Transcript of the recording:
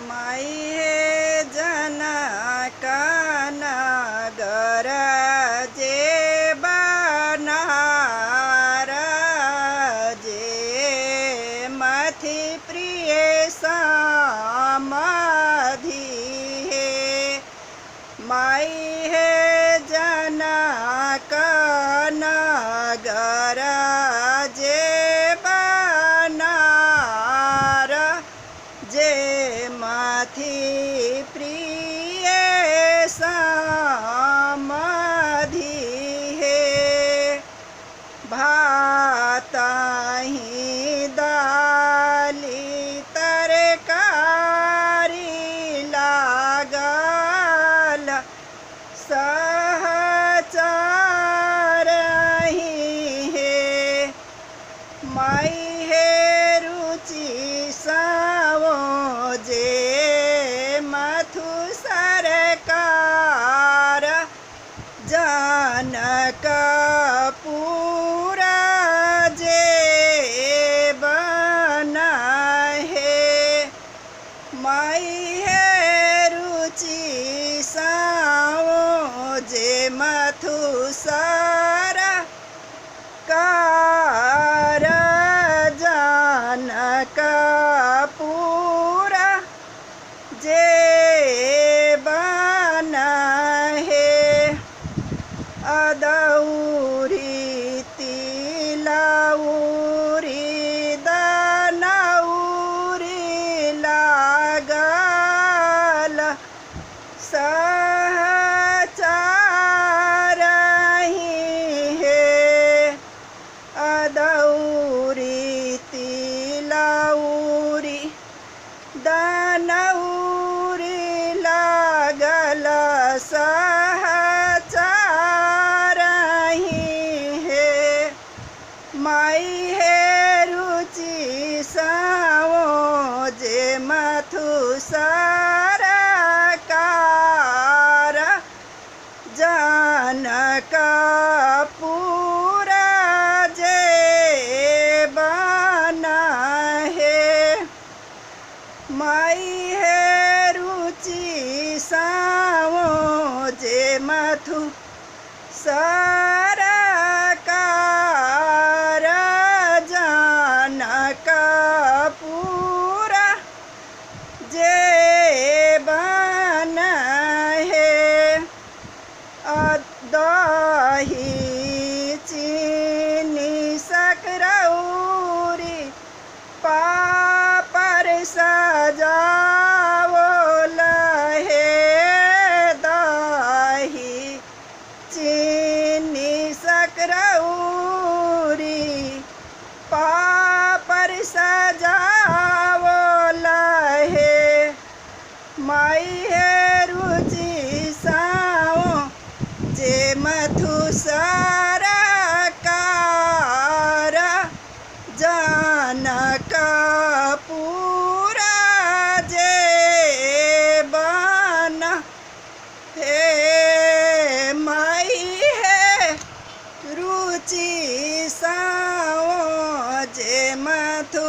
माई हे जनक नगर जे बनार जे मथि प्रिय समाधि हे माई हे जनक नगर जे बनार जे मथि प्रिय समाधि हे भातहि दाली तरकारी लागल सहचरहि हे माई हे रुचि सावो जे मथु सरकार जनकपुर जे बना हे माई हे रुचि सावो जे मथु सरकार जनकपुर जे बना हे अदौरी तिलौरी दनौरी लागल सहचरहि हे अदौरी तिलौरी दनौरी लागल सहचरहि हे माई हे रुचि सावो जे मथु सरकार जनकपुर जे बना हे माई हे रुचि सावो जे मथु सरकार जनकपुर जे बना हे दही चीनी सकरौरी पापड़ सजावल हे दही चीनी सकरौरी पापड़ सजावल हे माई हे रुचि सावो जे मथु सरकार जनकपुर जे बना हे माई हे रुचि सावो जे मथु